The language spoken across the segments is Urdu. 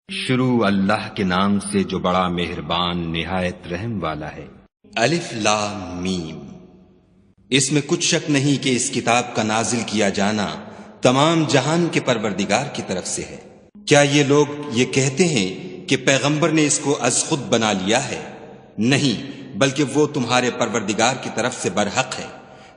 شروع اللہ کے نام سے جو بڑا مہربان نہایت رحم والا ہے۔ الف لام میم۔ اس میں کچھ شک نہیں کہ اس کتاب کا نازل کیا جانا تمام جہان کے پروردگار کی طرف سے ہے۔ کیا یہ لوگ یہ کہتے ہیں کہ پیغمبر نے اس کو از خود بنا لیا ہے؟ نہیں، بلکہ وہ تمہارے پروردگار کی طرف سے برحق ہے،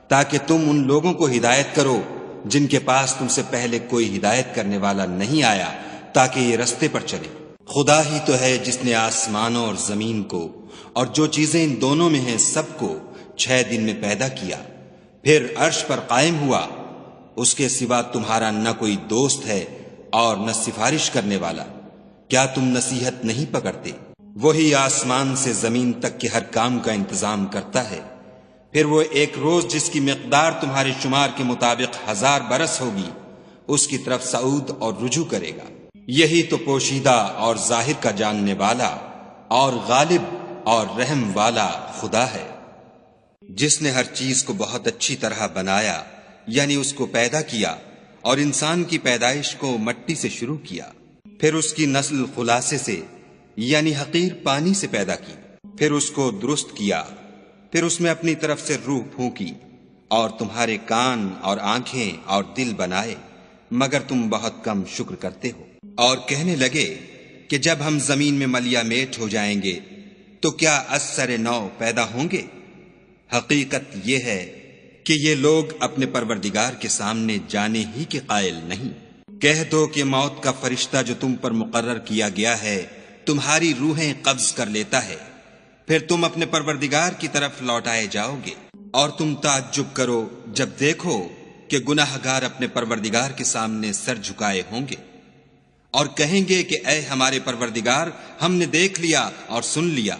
تاکہ تم ان لوگوں کو ہدایت کرو جن کے پاس تم سے پہلے کوئی ہدایت کرنے والا نہیں آیا، تاکہ یہ رستے پر چلے۔ خدا ہی تو ہے جس نے آسمانوں اور زمین کو اور جو چیزیں ان دونوں میں ہیں سب کو 6 دن میں پیدا کیا، پھر عرش پر قائم ہوا۔ اس کے سوا تمہارا نہ کوئی دوست ہے اور نہ سفارش کرنے والا۔ کیا تم نصیحت نہیں پکڑتے؟ وہی آسمان سے زمین تک کے ہر کام کا انتظام کرتا ہے، پھر وہ ایک روز جس کی مقدار تمہارے شمار کے مطابق 1000 برس ہوگی، اس کی طرف صعود اور رجوع کرے گا۔ یہی تو پوشیدہ اور ظاہر کا جاننے والا اور غالب اور رحم والا خدا ہے، جس نے ہر چیز کو بہت اچھی طرح بنایا، یعنی اس کو پیدا کیا، اور انسان کی پیدائش کو مٹی سے شروع کیا، پھر اس کی نسل خلاصے سے یعنی حقیر پانی سے پیدا کی، پھر اس کو درست کیا، پھر اس میں اپنی طرف سے روح پھونکی، اور تمہارے کان اور آنکھیں اور دل بنائے، مگر تم بہت کم شکر کرتے ہو۔ اور کہنے لگے کہ جب ہم زمین میں ملیا میٹ ہو جائیں گے تو کیا از سر نو پیدا ہوں گے؟ حقیقت یہ ہے کہ یہ لوگ اپنے پروردگار کے سامنے جانے ہی کے قائل نہیں۔ کہہ دو کہ موت کا فرشتہ جو تم پر مقرر کیا گیا ہے تمہاری روحیں قبض کر لیتا ہے، پھر تم اپنے پروردگار کی طرف لوٹائے جاؤ گے، اور تم تعجب کرو جب دیکھو کہ گناہ گار اپنے پروردگار کے سامنے سر جھکائے ہوں گے، اور کہیں گے کہ اے ہمارے پروردگار، ہم نے دیکھ لیا اور سن لیا،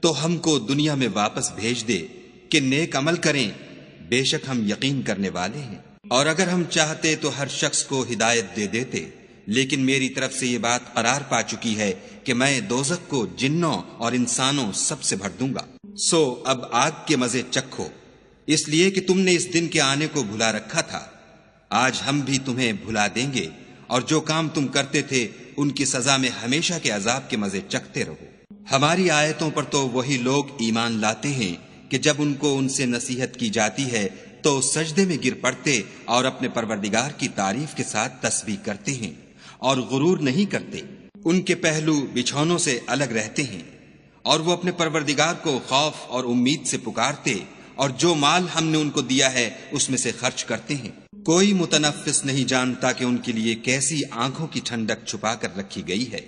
تو ہم کو دنیا میں واپس بھیج دے کہ نیک عمل کریں، بے شک ہم یقین کرنے والے ہیں۔ اور اگر ہم چاہتے تو ہر شخص کو ہدایت دے دیتے، لیکن میری طرف سے یہ بات قرار پا چکی ہے کہ میں دوزخ کو جنوں اور انسانوں سب سے بھر دوں گا۔ سو اب آگ کے مزے چکھو، اس لیے کہ تم نے اس دن کے آنے کو بھلا رکھا تھا۔ آج ہم بھی تمہیں بھلا دیں گے، اور جو کام تم کرتے تھے ان کی سزا میں ہمیشہ کے عذاب کے مزے چکھتے رہو۔ ہماری آیتوں پر تو وہی لوگ ایمان لاتے ہیں کہ جب ان کو ان سے نصیحت کی جاتی ہے تو سجدے میں گر پڑتے اور اپنے پروردگار کی تعریف کے ساتھ تسبیح کرتے ہیں اور غرور نہیں کرتے۔ ان کے پہلو بچھونوں سے الگ رہتے ہیں، اور وہ اپنے پروردگار کو خوف اور امید سے پکارتے، اور جو مال ہم نے ان کو دیا ہے اس میں سے خرچ کرتے ہیں۔ کوئی متنفس نہیں جانتا کہ ان کے لیے کیسی آنکھوں کی ٹھنڈک چھپا کر رکھی گئی ہے۔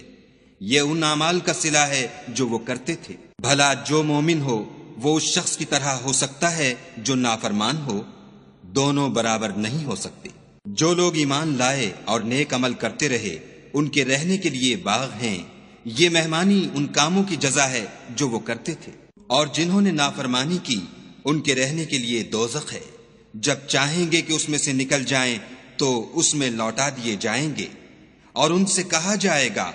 یہ ان اعمال کا صلہ ہے جو وہ کرتے تھے۔ بھلا جو مومن ہو وہ اس شخص کی طرح ہو سکتا ہے جو نافرمان ہو؟ دونوں برابر نہیں ہو سکتے۔ جو لوگ ایمان لائے اور نیک عمل کرتے رہے ان کے رہنے کے لیے باغ ہیں، یہ مہمانی ان کاموں کی جزا ہے جو وہ کرتے تھے۔ اور جنہوں نے نافرمانی کی ان کے رہنے کے لیے دوزخ ہے، جب چاہیں گے کہ اس میں سے نکل جائیں تو اس میں لوٹا دیے جائیں گے، اور ان سے کہا جائے گا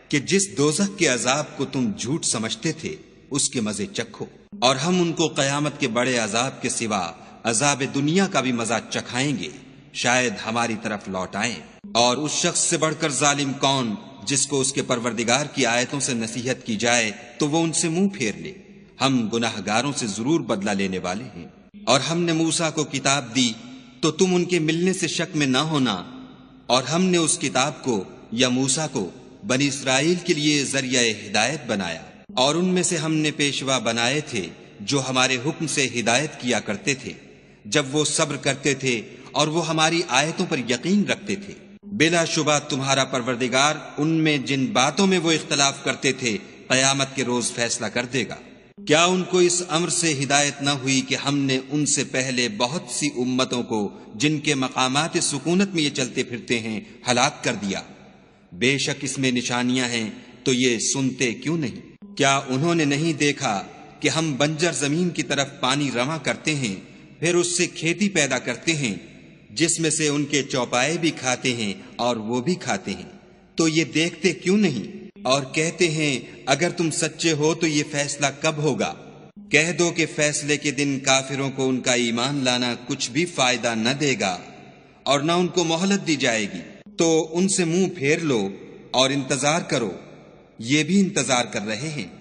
کہ جس دوزخ کے عذاب کو تم جھوٹ سمجھتے تھے اس کے مزے چکھو، اور ہم ان کو قیامت کے بڑے عذاب کے سوا عذاب دنیا کا بھی مزہ چکھائیں گے، شاید ہماری طرف لوٹائیں۔ اور اس شخص سے بڑھ کر ظالم کون جس کو اس کے پروردگار کی آیتوں سے نصیحت کی جائے تو وہ ان سے منہ پھیر لے۔ ہم گناہ گاروں سے ضرور بدلہ لینے والے ہیں۔ اور ہم نے موسیٰ کو کتاب دی تو تم ان کے ملنے سے شک میں نہ ہونا، اور ہم نے اس کتاب کو یا موسیٰ کو بنی اسرائیل کے لیے ذریعہ ہدایت بنایا، اور ان میں سے ہم نے پیشوا بنائے تھے جو ہمارے حکم سے ہدایت کیا کرتے تھے جب وہ صبر کرتے تھے اور وہ ہماری آیتوں پر یقین رکھتے تھے۔ بلا شبہ تمہارا پروردگار ان میں جن باتوں میں وہ اختلاف کرتے تھے قیامت کے روز فیصلہ کر دے گا۔ کیا ان کو اس امر سے ہدایت نہ ہوئی کہ ہم نے ان سے پہلے بہت سی امتوں کو جن کے مقامات سکونت میں یہ چلتے پھرتے ہیں ہلاک کر دیا؟ بے شک اس میں نشانیاں ہیں، تو یہ سنتے کیوں نہیں؟ کیا انہوں نے نہیں دیکھا کہ ہم بنجر زمین کی طرف پانی رواں کرتے ہیں، پھر اس سے کھیتی پیدا کرتے ہیں جس میں سے ان کے چوپائے بھی کھاتے ہیں اور وہ بھی کھاتے ہیں، تو یہ دیکھتے کیوں نہیں؟ اور کہتے ہیں اگر تم سچے ہو تو یہ فیصلہ کب ہوگا؟ کہہ دو کہ فیصلے کے دن کافروں کو ان کا ایمان لانا کچھ بھی فائدہ نہ دے گا، اور نہ ان کو مہلت دی جائے گی۔ تو ان سے منہ پھیر لو اور انتظار کرو، یہ بھی انتظار کر رہے ہیں۔